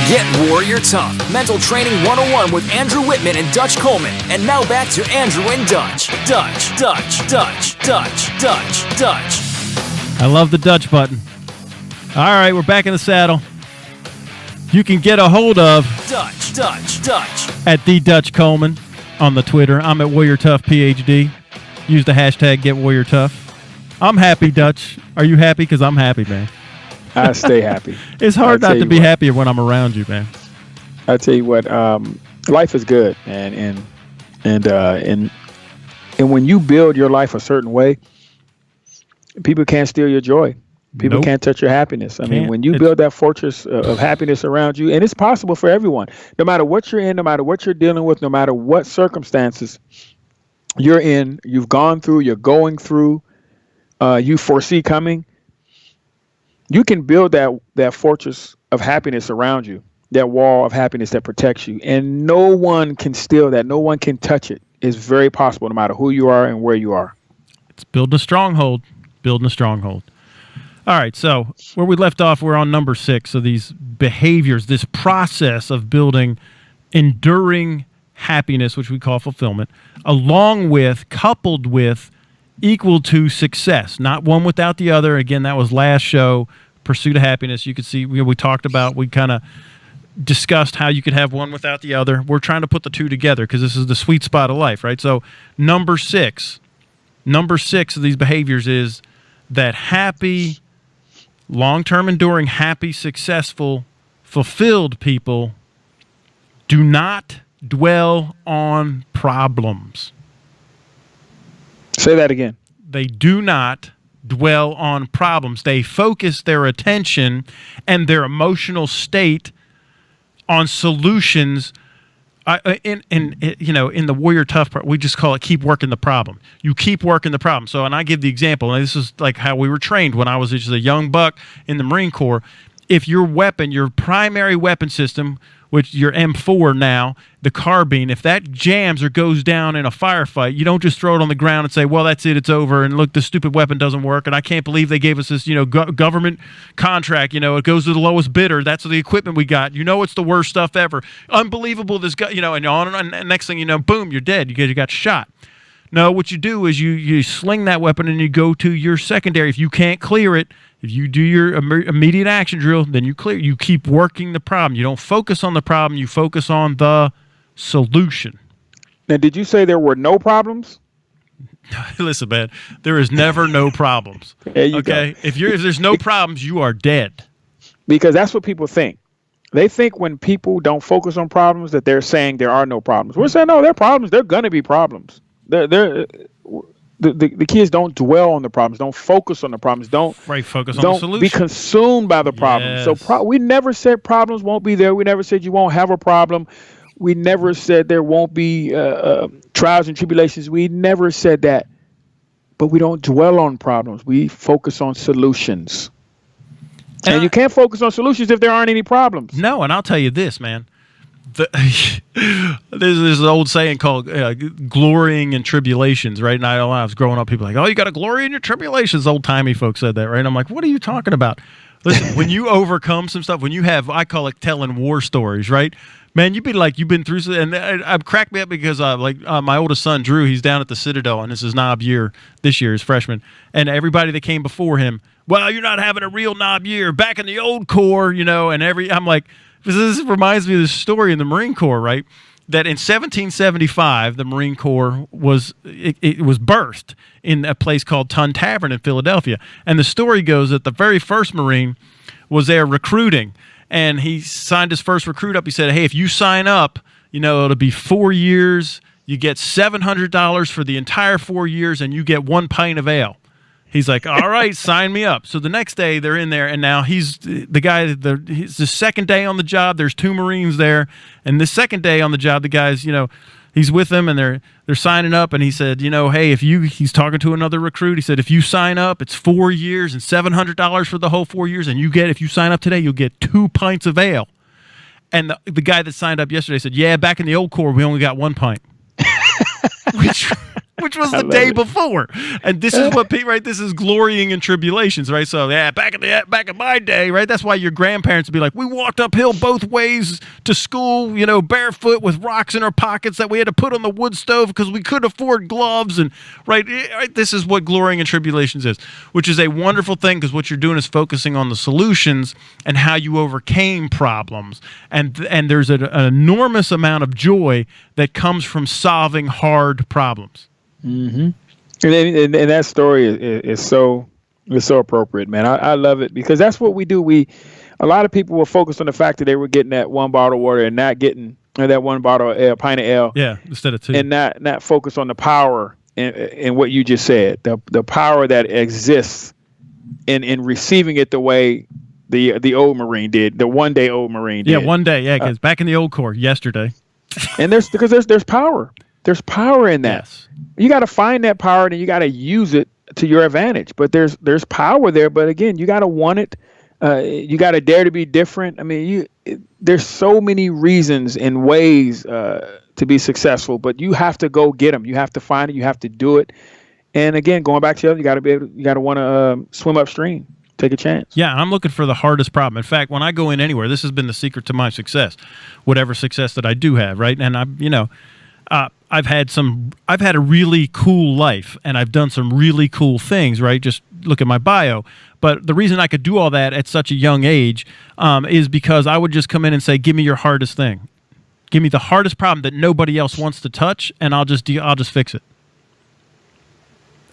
Get Warrior Tough. Mental Training 101 with Andrew Wittman and Dutch Coleman. And now back to Andrew and Dutch. Dutch. I love the Dutch button. All right, we're back in the saddle. You can get a hold of Dutch. at the Dutch Coleman on the Twitter. I'm at Warrior Tough PhD. Use the hashtag Get Warrior Tough. I'm happy, Dutch. Are you happy? Because I'm happy, man. I stay happy. It's hard not to be happier when I'm around you, man. I tell you what, life is good, and when you build your life a certain way, people can't steal your joy. People can't touch your happiness. I mean, when you build that fortress of happiness around you, and it's possible for everyone, no matter what you're in, no matter what you're dealing with, no matter what circumstances you're in, you've gone through, you're going through, you foresee coming. You can build that fortress of happiness around you, that wall of happiness that protects you, and no one can steal that. No one can touch it. It's very possible, no matter who you are and where you are. It's building a stronghold. All right, so where we left off, we're on number 6 of these behaviors, this process of building enduring happiness, which we call fulfillment, coupled with, equal to success, not one without the other. Again, that was last show, Pursuit of Happiness. You could see we kind of discussed how you could have one without the other. We're trying to put the two together because this is the sweet spot of life, right? So number six of these behaviors is that happy, long-term enduring, happy, successful, fulfilled people do not dwell on problems. Say that again. They do not dwell on problems. They focus their attention and their emotional state on solutions. In the Warrior Tough part, we just call it keep working the problem. You keep working the problem. So, and I give the example, and this is like how we were trained when I was just a young buck in the Marine Corps. If your primary weapon system, which your M4 now, the carbine, if that jams or goes down in a firefight, you don't just throw it on the ground and say, well, that's it, it's over, and look, this stupid weapon doesn't work, and I can't believe they gave us this, government contract, it goes to the lowest bidder, that's the equipment we got, it's the worst stuff ever, unbelievable, this guy, and on and next thing you know, boom, you're dead, you got shot. No, what you do is you sling that weapon and you go to your secondary. If you can't clear it, if you do your immediate action drill, then you clear. You keep working the problem. You don't focus on the problem. You focus on the solution. Now, did you say there were no problems? Listen, man, there is never no problems. There you go. If there's no problems, you are dead. Because that's what people think. They think when people don't focus on problems that they're saying there are no problems. We're saying, no, there are problems. There are going to be problems. The kids don't dwell on the problems. Don't focus on the problems. Focus on the solution. Be consumed by the problems. Yes. So we never said problems won't be there. We never said you won't have a problem. We never said there won't be trials and tribulations. We never said that. But we don't dwell on problems. We focus on solutions. And you can't focus on solutions if there aren't any problems. No, and I'll tell you this, man. There's an old saying called glorying in tribulations, right? And I was growing up, people were like, oh, you got to glory in your tribulations. Old-timey folks said that, right? And I'm like, what are you talking about? Listen, when you overcome some stuff, when you have, I call it telling war stories, right? Man, you'd be like, you've been through, and it cracked me up because my oldest son, Drew, he's down at the Citadel, and this is knob year this year, his freshman. And everybody that came before him, well, you're not having a real knob year. Back in the old Corps, I'm like, this reminds me of this story in the Marine Corps, right? That in 1775, the Marine Corps was birthed in a place called Tun Tavern in Philadelphia. And the story goes that the very first Marine was there recruiting, and he signed his first recruit up. He said, hey, if you sign up, it'll be 4 years. You get $700 for the entire 4 years, and you get 1 pint of ale. He's like, all right, sign me up. So the next day they're in there, and now he's the guy. He's the second day on the job. There's 2 Marines there, and the second day on the job, the guys, he's with them, and they're signing up. And he said, hey, he's talking to another recruit. He said, if you sign up, it's 4 years and $700 for the whole 4 years, and if you sign up today, you'll get 2 pints of ale. And the guy that signed up yesterday said, yeah, back in the old Corps, we only got 1 pint. which was the day before. And this is what right. This is glorying in tribulations, right? So back in my day, right? That's why your grandparents would be like, we walked uphill both ways to school, barefoot with rocks in our pockets that we had to put on the wood stove because we couldn't afford gloves. And right, this is what glorying in tribulations is, which is a wonderful thing because what you're doing is focusing on the solutions and how you overcame problems. And there's an enormous amount of joy that comes from solving hard problems. Mm-hmm. And that story is so appropriate, man. I love it because that's what we do. A lot of people were focused on the fact that they were getting that one bottle of water and not getting that one bottle of ale, pint of ale. Yeah, instead of two. And not focus on the power in what you just said. The power that exists in receiving it the way the old Marine did, the one day old Marine did. Yeah, one day. Yeah, because back in the old Corps yesterday. And there's power. There's power in that. Yes. You got to find that power and you got to use it to your advantage. But there's power there. But again, you got to want it. You got to dare to be different. I mean, there's so many reasons and ways to be successful, but you have to go get them. You have to find it. You have to do it. And again, going back to you got to want to swim upstream. Take a chance. Yeah, I'm looking for the hardest problem. In fact, when I go in anywhere, this has been the secret to my success, whatever success that I do have, right? And I've had a really cool life, and I've done some really cool things, right? Just look at my bio. But the reason I could do all that at such a young age is because I would just come in and say, "Give me your hardest thing. Give me the hardest problem that nobody else wants to touch, and I'll just fix it."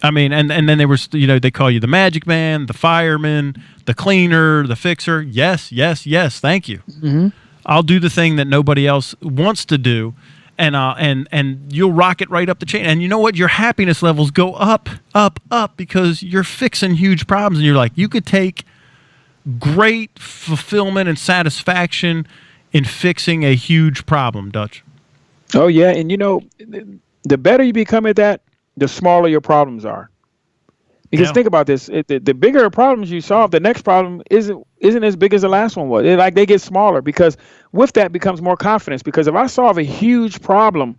I mean, and then they were, they call you the magic man, the fireman, the cleaner, the fixer. Yes, yes, yes. Thank you. Mm-hmm. I'll do the thing that nobody else wants to do, and you'll rocket right up the chain. And you know what? Your happiness levels go up, up, up because you're fixing huge problems. And you're like, you could take great fulfillment and satisfaction in fixing a huge problem, Dutch. Oh yeah, and the better you become at that, the smaller your problems are. Because think about this: the bigger problems you solve, the next problem isn't as big as the last one was. They get smaller because with that becomes more confidence. Because if I solve a huge problem,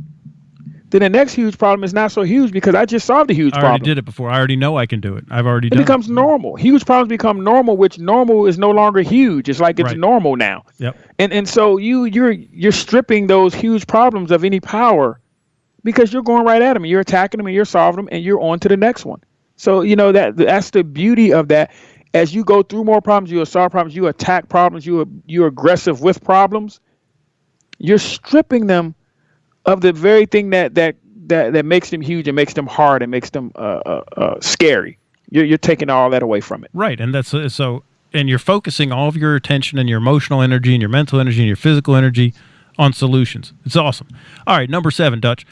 then the next huge problem is not so huge because I just solved a huge problem. I already did it before. I already know I can do it. I've already done it. It becomes normal. Huge problems become normal, which normal is no longer huge. It's like it's normal now. Yep. And so you're stripping those huge problems of any power because you're going right at them. You're attacking them and you're solving them and you're on to the next one. So, that's the beauty of that. As you go through more problems, you solve problems, you attack problems, you're aggressive with problems. You're stripping them of the very thing that makes them huge and makes them hard and makes them scary. You're taking all that away from it. Right, and that's so. And you're focusing all of your attention and your emotional energy and your mental energy and your physical energy on solutions. It's awesome. All right, number 7, Dutch.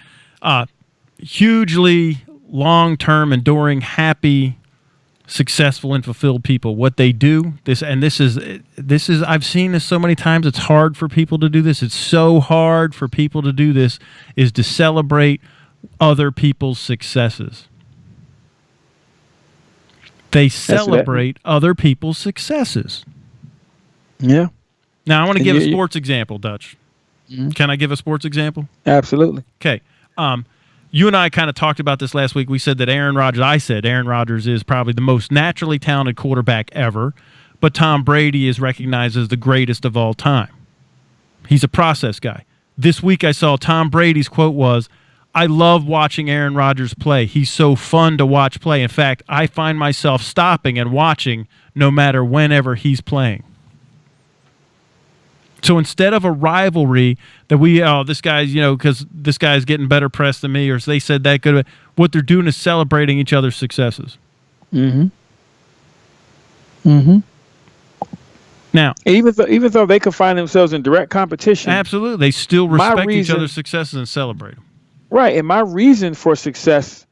Hugely long-term, enduring, happy, successful, and fulfilled people. What they do, this is I've seen this so many times. It's hard for people to do this. It's so hard for people to do this, is to celebrate other people's successes. They celebrate other people's successes. Yeah. Now, I want to give a sports example, Dutch. Mm-hmm. Can I give a sports example? Absolutely. Okay. You and I kind of talked about this last week. We said that Aaron Rodgers is probably the most naturally talented quarterback ever, but Tom Brady is recognized as the greatest of all time. He's a process guy. This week I saw Tom Brady's quote was, "I love watching Aaron Rodgers play. He's so fun to watch play. In fact, I find myself stopping and watching no matter whenever he's playing." So instead of a rivalry that this guy's, because this guy's getting better press than me, or they said that good, what they're doing is celebrating each other's successes. Mm-hmm. Mm-hmm. Now, even though they could find themselves in direct competition, absolutely, they still respect each other's successes and celebrate them. Right, and my reason for success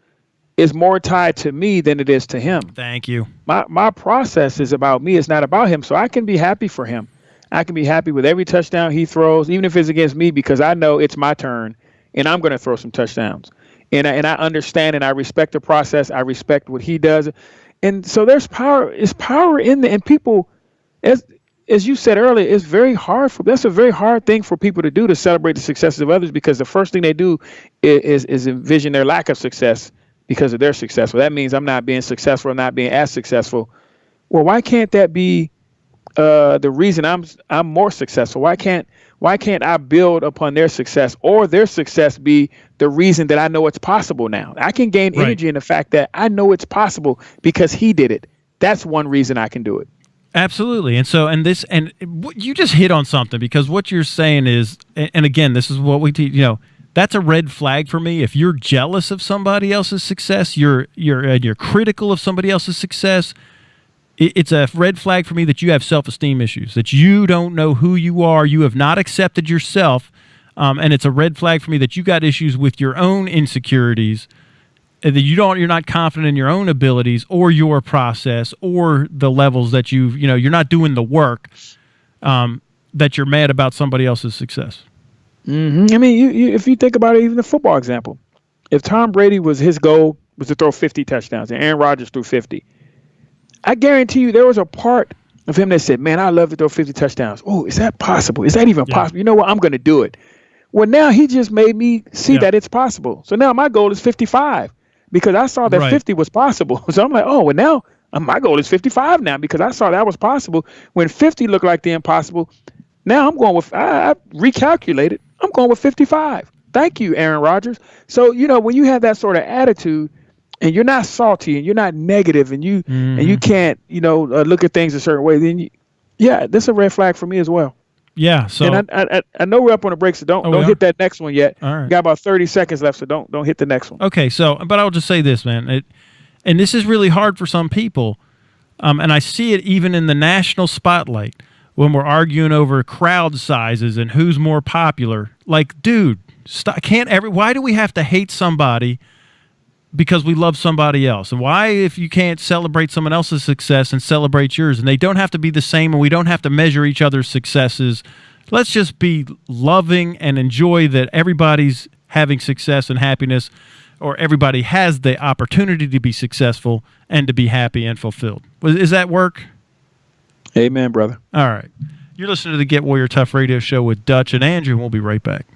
is more tied to me than it is to him. Thank you. My process is about me. It's not about him, so I can be happy for him. I can be happy with every touchdown he throws, even if it's against me, because I know it's my turn and I'm going to throw some touchdowns. And I understand and I respect the process. I respect what he does. And so there's power. It's power in the, and people, as as you said earlier, it's very hard that's a very hard thing for people to do, to celebrate the successes of others, because the first thing they do is envision their lack of success because of their success. Well, that means I'm not being successful, or not being as successful. Well, why can't that be the reason I'm more successful? Why can't I build upon their success, or their success be the reason that I know it's possible now? I can gain energy in the fact that I know it's possible because he did it. That's one reason I can do it. Absolutely. And you just hit on something, because what you're saying is, and again, this is what we teach, that's a red flag for me. If you're jealous of somebody else's success, you're critical of somebody else's success, it's a red flag for me that you have self-esteem issues, that you don't know who you are, you have not accepted yourself, and it's a red flag for me that you got issues with your own insecurities, that you're not confident in your own abilities or your process or the levels that you're not doing the work, that you're mad about somebody else's success. Mm-hmm. I mean, if you think about it, even the football example, if Tom Brady his goal was to throw 50 touchdowns and Aaron Rodgers threw 50, I guarantee you there was a part of him that said, man, I love to throw 50 touchdowns. Oh, is that possible? Is that even possible? You know what? I'm going to do it. Well, now he just made me see that it's possible. So now my goal is 55 because I saw that 50 was possible. So I'm like, oh, well, now my goal is 55 now because I saw that was possible when 50 looked like the impossible. Now I'm going with, I recalculated. I'm going with 55. Thank you, Aaron Rodgers. So, when you have that sort of attitude and you're not salty and you're not negative and you can't, look at things a certain way, then that's a red flag for me as well. Yeah. So and I know we're up on the break, so don't hit that next one yet. All right. Got about 30 seconds left, so don't hit the next one. Okay. So, but I'll just say this, man, and this is really hard for some people, and I see it even in the national spotlight when we're arguing over crowd sizes and who's more popular. Like, dude, why do we have to hate somebody because we love somebody else? And why, if you can't celebrate someone else's success and celebrate yours, and they don't have to be the same, and we don't have to measure each other's successes, let's just be loving and enjoy that everybody's having success and happiness, or everybody has the opportunity to be successful and to be happy and fulfilled. Is that work? Amen, brother. All right. You're listening to the Get Warrior Tough radio show with Dutch and Andrew, and we'll be right back.